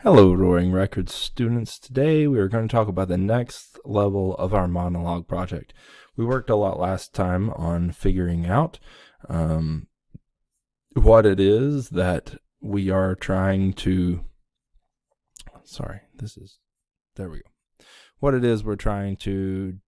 Hello, Roaring Records students. Today we are going to talk about the next level of our monologue project. We worked a lot last time on figuring out what it is that we are trying to, what it is we're trying to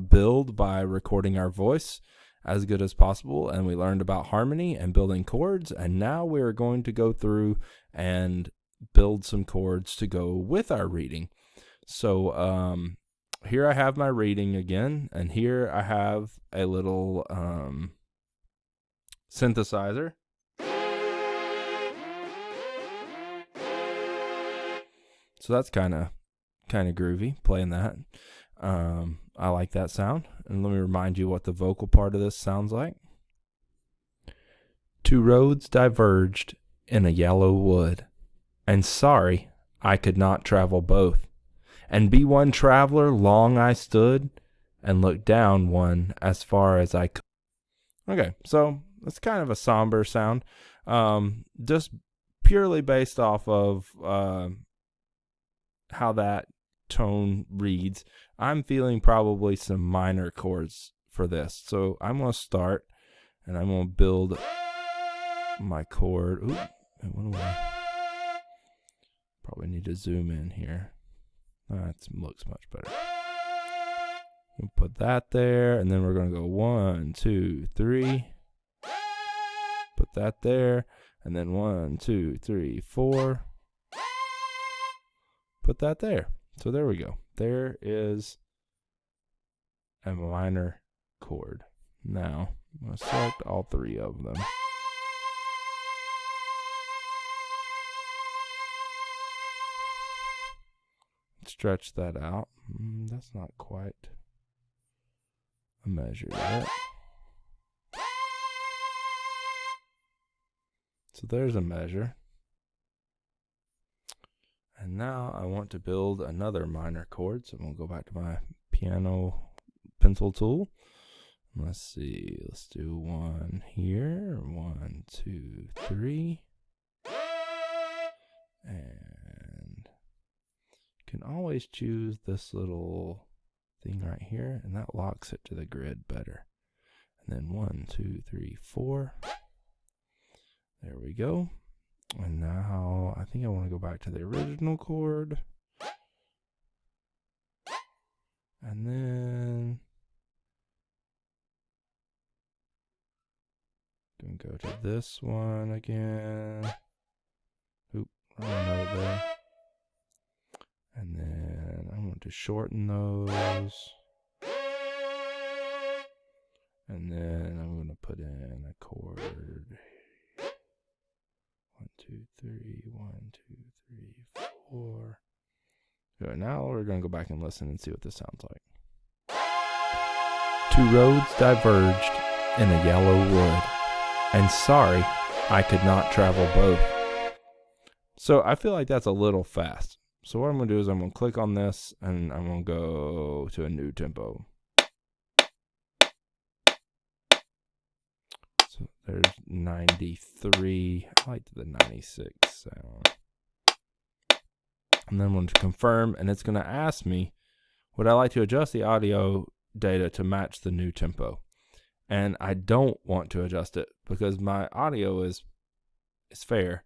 build by recording our voice as good as possible. And we learned about harmony and building chords. And now we're going to go through and build some chords to go with our reading. So here I have my reading again, and here I have a little synthesizer. So that's kind of groovy, playing that. I like that sound. And let me remind you what the vocal part of this sounds like. Two roads diverged in a yellow wood, and sorry I could not travel both. And be one traveler long I stood, and looked down one as far as I could. Okay, so it's kind of a somber sound, just purely based off of how that tone reads. I'm feeling probably some minor chords for this. So I'm going to start, and I'm going to build my chord. Ooh, it went away. Probably need to zoom in here. That looks much better. We'll put that there, and then we're going to go 1, 2, 3. Put that there, and then 1, 2, 3, 4. Put that there. So there we go. There is a minor chord. Now, I'm going to select all three of them. Stretch that out. That's not quite a measure yet. So there's a measure. And now I want to build another minor chord. So I'm going to go back to my piano pencil tool. Let's see. Let's do one here. 1, 2, 3. And you can always choose this little thing right here, and that locks it to the grid better. And then 1, 2, 3, 4. There we go. And now I think I want to go back to the original chord. And then I'm going to go to this one again. Oop, wrong note there. And then I'm going to shorten those. And then I'm going to put in a chord. 1, 2, 3, 1, 2, 3, 4. Good. Now we're going to go back and listen and see what this sounds like. Two roads diverged in a yellow wood, and sorry I could not travel both. So I feel like that's a little fast. So what I'm going to do is I'm going to click on this, and I'm going to go to a new tempo. So there's 93. I like the 96 sound. And then I'm going to confirm, and it's going to ask me, would I like to adjust the audio data to match the new tempo? And I don't want to adjust it because my audio is fair.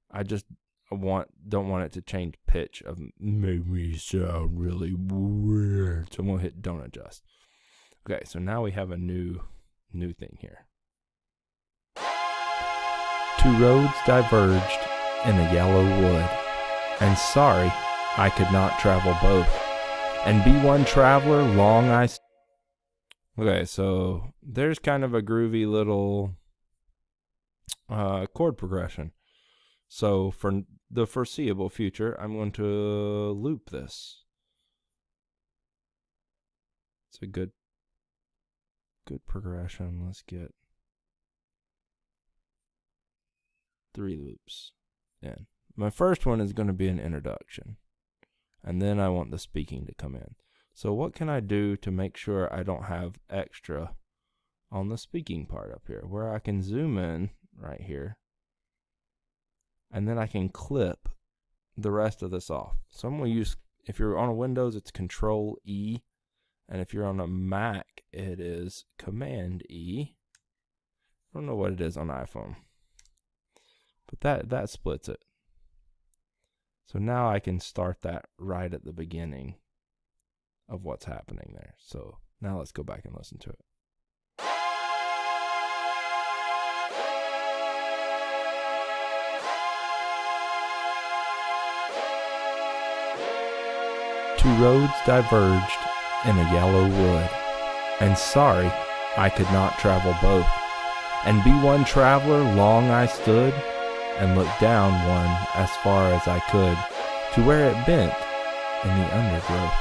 I just don't want it to change pitch of make me sound really weird. So I'm going to hit don't adjust. Okay, so now we have a new thing here. Two roads diverged in a yellow wood, and sorry I could not travel both. And be one traveler long I... Okay, so there's kind of a groovy little chord progression. So for the foreseeable future, I'm going to loop this. It's a good progression. Let's get 3 loops in. My first one is going to be an introduction, and then I want the speaking to come in. So what can I do to make sure I don't have extra on the speaking part up here, where I can zoom in right here, and then I can clip the rest of this off. So I'm going to use, if you're on a Windows, it's Control E. And if you're on a Mac, it is Command E. I don't know what it is on iPhone. But that splits it. So now I can start that right at the beginning of what's happening there. So now let's go back and listen to it. Two roads diverged in a yellow wood, and sorry I could not travel both. And be one traveler long I stood, and looked down one as far as I could, to where it bent in the undergrowth.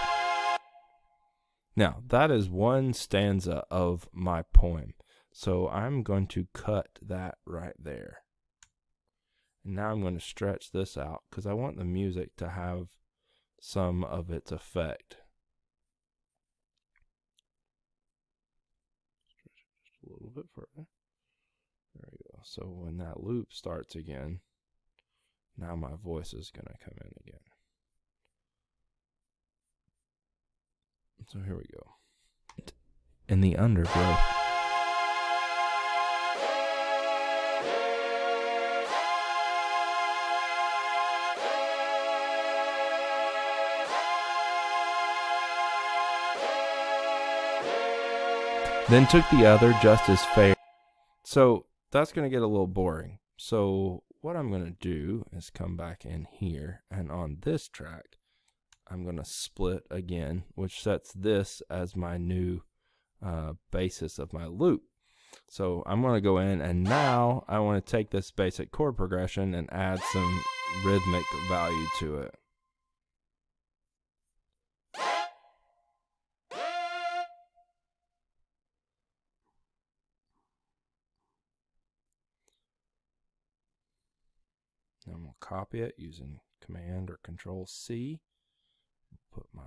Now, that is one stanza of my poem, so I'm going to cut that right there. And now I'm going to stretch this out, because I want the music to have some of its effect. Stretch it just a little bit further. There we go. So when that loop starts again, now my voice is going to come in again. So here we go. In the undergrowth. Then took the other just as fair. So that's going to get a little boring. So what I'm going to do is come back in here, and on this track, I'm going to split again, which sets this as my new basis of my loop. So I'm going to go in, and now I want to take this basic chord progression and add some rhythmic value to it. Now I'm going to copy it using Command or Control C. Put my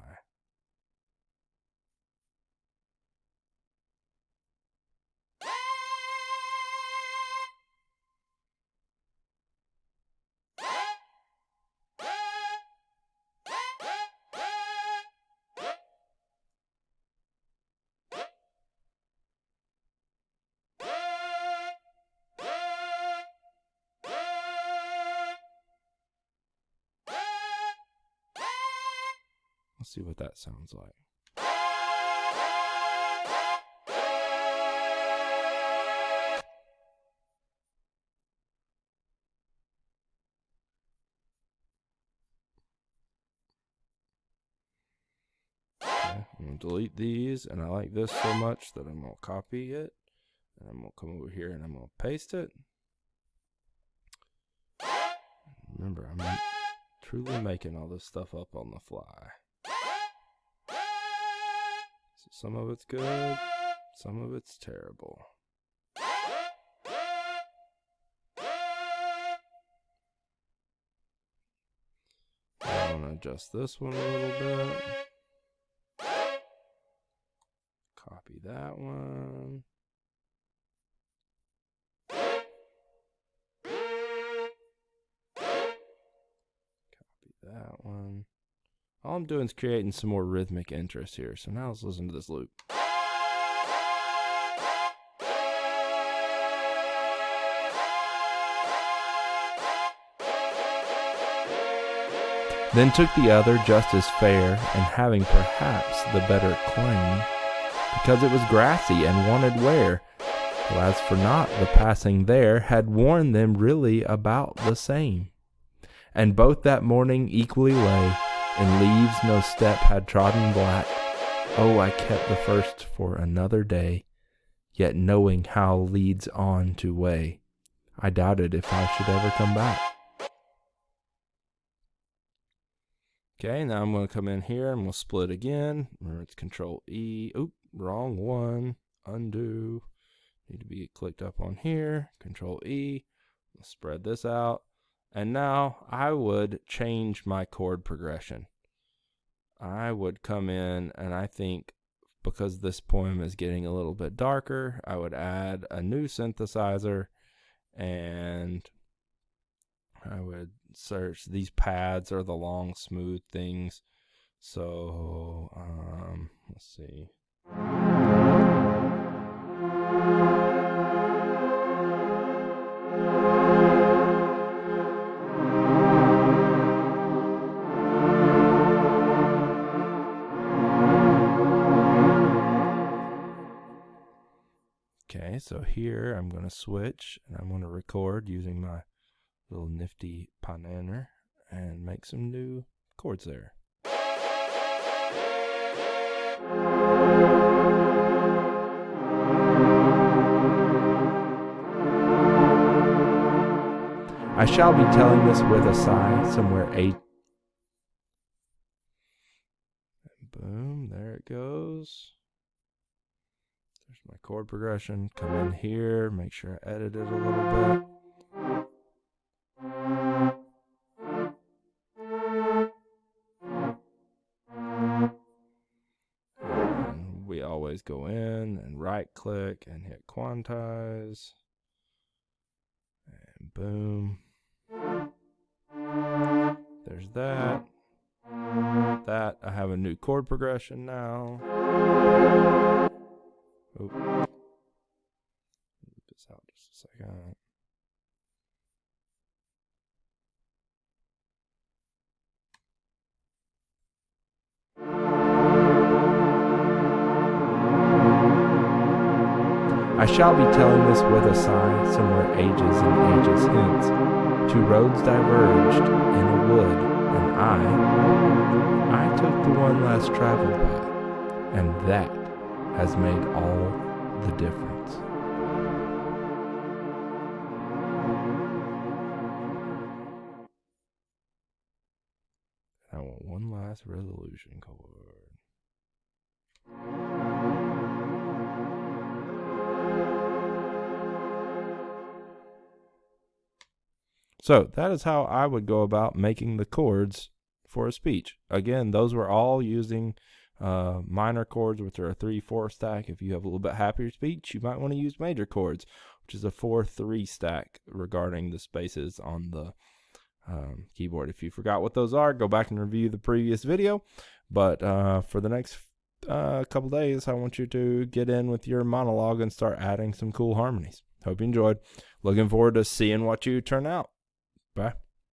let's see what that sounds like. Okay, I'm going to delete these, and I like this so much that I'm going to copy it, and I'm going to come over here and I'm going to paste it. Remember, I'm truly making all this stuff up on the fly. So some of it's good, some of it's terrible. I want to adjust this one a little bit. Copy that one. Copy that one. All I'm doing is creating some more rhythmic interest here. So now let's listen to this loop. Then took the other just as fair, and having perhaps the better claim, because it was grassy and wanted wear. Well, as for naught, the passing there had worn them really about the same. And both that morning equally lay, in leaves no step had trodden black. Oh, I kept the first for another day, yet knowing how leads on to way, I doubted if I should ever come back. Okay, now I'm going to come in here and we'll split again. Remember, it's Control E. Oop, wrong one. Undo. Need to be clicked up on here. Control E. Let's spread this out. And now I would change my chord progression. I would come in, and I think because this poem is getting a little bit darker, I would add a new synthesizer, and I would search. These pads are the long, smooth things. So, let's see. Okay, so here I'm going to switch and I'm going to record using my little nifty pioneer and make some new chords there. I shall be telling this with a sigh somewhere boom, there it goes. There's my chord progression. Come in here, make sure I edit it a little bit. And we always go in and right click and hit quantize. And boom. There's that. I have a new chord progression now. Oop. Move this out just a second. I shall be telling this with a sigh somewhere ages and ages hence. Two roads diverged in a wood, and I took the one less traveled by, and that has made all the difference. I want one last resolution chord. So that is how I would go about making the chords for a speech. Again, those were all using minor chords, which are a 3/4 stack. If you have a little bit happier speech, you might want to use major chords, which is a 4/3 stack regarding the spaces on the keyboard. If you forgot what those are, go back and review the previous video. But for the next couple days, I want you to get in with your monologue and start adding some cool harmonies. Hope you enjoyed. Looking forward to seeing what you turn out. Bye.